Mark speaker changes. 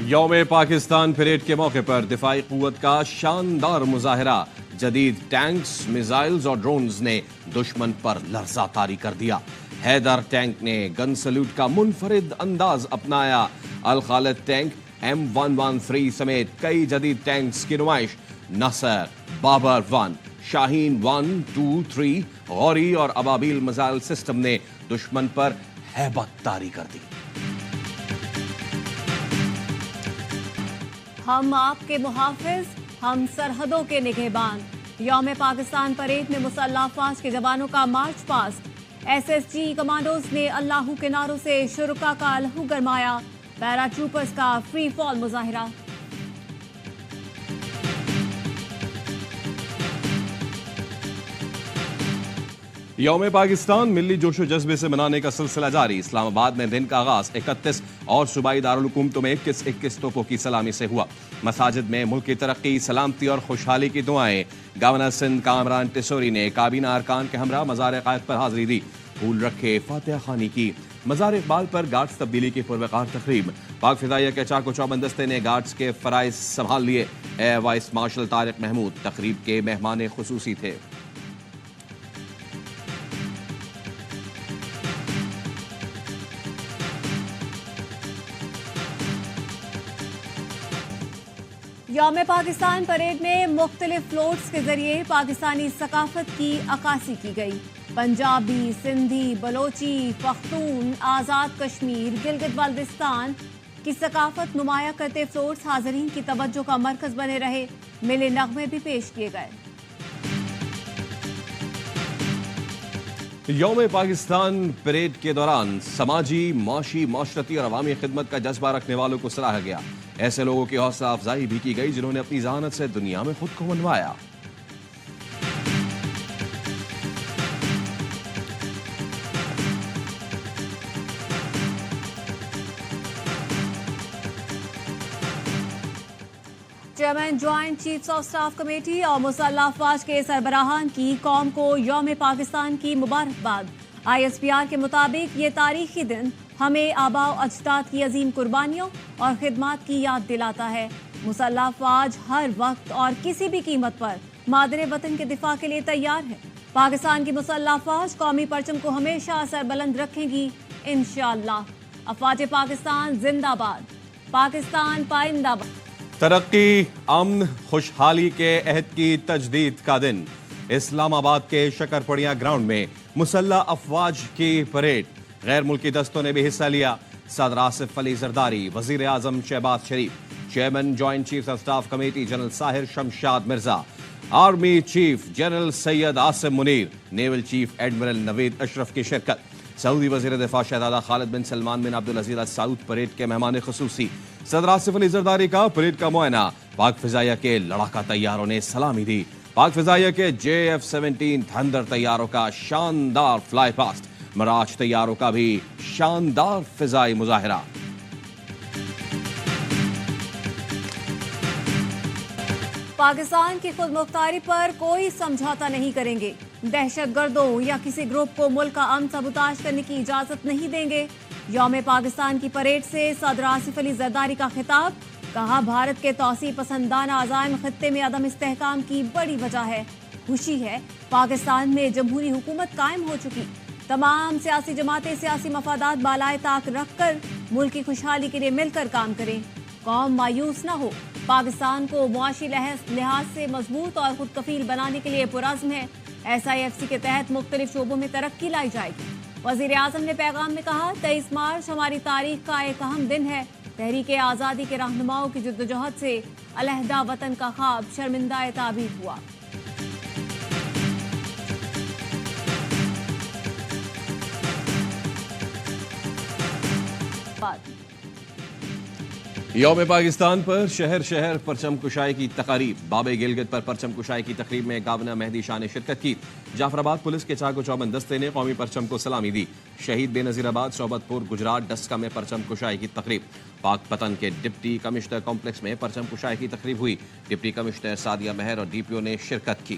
Speaker 1: یوم پاکستان پریڈ کے موقع پر دفاعی قوت کا شاندار مظاہرہ، جدید ٹینکس، میزائلز اور ڈرونز نے دشمن پر لرزہ طاری کر دیا۔ حیدر ٹینک نے گن سلیوٹ کا منفرد انداز اپنایا۔ الخالد ٹینک، M113 سمیت کئی جدید ٹینکس کی نمائش۔ نصر، بابر 1، شاہین 1، 2، 3، غوری اور ابابیل میزائل سسٹم نے دشمن پر ہیبت طاری کر دی۔
Speaker 2: ہم آپ کے محافظ، ہم سرحدوں کے نگہبان۔ یوم پاکستان پریڈ میں مسلح افواج کے جوانوں کا مارچ پاسٹ۔ SSG کمانڈوز نے اللہ کے نعروں سے شرکاء کا لہو گرمایا۔ پیرا ٹروپرز کا فری فال مظاہرہ۔
Speaker 1: یوم پاکستان ملی جوش و جذبے سے منانے کا سلسلہ جاری۔ اسلام آباد میں دن کا آغاز 31 اور صوبائی دارالحکومتوں میں 21 توپوں کی سلامی سے ہوا۔ مساجد میں ملک کی ترقی، سلامتی اور خوشحالی کی دعائیں۔ گورنر سندھ کامران ٹیسوری نے کابینہ ارکان کے ہمراہ مزار قائد پر حاضری دی، پھول رکھے، فاتحہ خوانی کی۔ مزار اقبال پر گارڈز تبدیلی کی پروقار تقریب۔ پاک فضائیہ کے چاق و چوبند دستے نے گارڈز کے فرائض سنبھال لیے۔ Air vice marshal Tariq Mahmood تقریب کے مہمان خصوصی تھے۔
Speaker 2: یوم پاکستان پریڈ میں مختلف فلوٹس کے ذریعے پاکستانی ثقافت کی عکاسی کی گئی۔ پنجابی، سندھی، بلوچی، پختون، آزاد کشمیر، گلگت بلتستان کی ثقافت نمایاں کرتے فلوٹس حاضرین کی توجہ کا مرکز بنے رہے۔ ملے نغمے بھی پیش کیے گئے۔
Speaker 1: یوم پاکستان پریڈ کے دوران سماجی، معاشی، معاشرتی اور عوامی خدمت کا جذبہ رکھنے والوں کو سراہا گیا۔ ایسے لوگوں کی حوصلہ افزائی بھی کی گئی جنہوں نے اپنی ذہانت سے دنیا میں خود کو منوایا۔
Speaker 2: Chairman joint chiefs of staff committee اور مسلح افواج کے سربراہان کی قوم کو یوم پاکستان کی مبارکباد۔ ISPR کے مطابق یہ تاریخی دن ہمیں آباء و اجداد کی عظیم قربانیوں اور خدمات کی یاد دلاتا ہے۔ مسلح افواج ہر وقت اور کسی بھی قیمت پر مادر وطن کے دفاع کے لیے تیار ہے۔ پاکستان کی مسلح افواج قومی پرچم کو ہمیشہ سربلند رکھیں گی انشاءاللہ۔ افواج پاکستان زندہ باد، پاکستان پائندہ باد۔
Speaker 1: ترقی، امن، خوشحالی کے عہد کی تجدید کا دن۔ اسلام آباد کے شکرپڑیاں گراؤنڈ میں مسلح افواج کی پریڈ، غیر ملکی دستوں نے بھی حصہ لیا۔ صدر آصف علی زرداری، وزیر اعظم Shehbaz Sharif, chairman joint chief of staff committee general Sahir Shamshad Mirza, army chief general Syed Asim Munir, naval chief admiral Naveed Ashraf کی شرکت۔ سعودی وزیر دفاع شہزادہ خالد بن سلمان بن عبدالعزیز ال سعود پریڈ کے مہمان خصوصی۔ صدر آصف علی زرداری کا پریڈ کا معائنہ۔ پاک فضائیہ کے لڑاکا طیاروں نے سلامی دی۔ پاک فضائیہ کے JF-17 تھنڈر طیاروں کا شاندار فلائی پاسٹ، مراج طیاروں کا بھی شاندار فضائی مظاہرہ۔
Speaker 2: پاکستان کی خود مختاری پر کوئی سمجھوتا نہیں کریں گے۔ دہشت گردوں یا کسی گروپ کو ملک کا امن سبوتاژ کرنے کی اجازت نہیں دیں گے۔ یوم پاکستان کی پریڈ سے صدر آصف علی زرداری کا خطاب۔ کہا بھارت کے توسیع پسندانہ عزائم خطے میں عدم استحکام کی بڑی وجہ ہے۔ خوشی ہے پاکستان میں جمہوری حکومت قائم ہو چکی۔ تمام سیاسی جماعتیں سیاسی مفادات بالائے طاق رکھ کر ملک کی خوشحالی کے لیے مل کر کام کریں۔ قوم مایوس نہ ہو۔ پاکستان کو معاشی لحاظ سے مضبوط اور خود کفیل بنانے کے لیے پرعزم ہے۔ SIFC کے تحت مختلف شعبوں میں ترقی لائی جائے گی۔ وزیر اعظم نے پیغام میں کہا 23 مارچ ہماری تاریخ کا ایک اہم دن ہے۔ تحریک آزادی کے رہنماؤں کی جدوجہد سے علیحدہ وطن کا خواب شرمندہ تعبیر ہوا۔
Speaker 1: یوم پاکستان پر شہر شہر پرچم کشائی کی تقاریب۔ باب گلگت پر پرچم کشائی کی تقریب میں گورنر مہدی شاہ نے شرکت کی۔ جعفر آباد پولیس کے چاق و چوبند دستے نے قومی پرچم کو سلامی دی۔ شہید بے نظیر آباد صوبت پور گجرات ڈسکا میں پرچم کشائی کی تقریب۔ پاک پتن کے ڈپٹی کمشنر کمپلیکس میں پرچم کشائی کی تقریب ہوئی۔ ڈپٹی کمشنر سعدیہ مہر اور DPO نے شرکت کی۔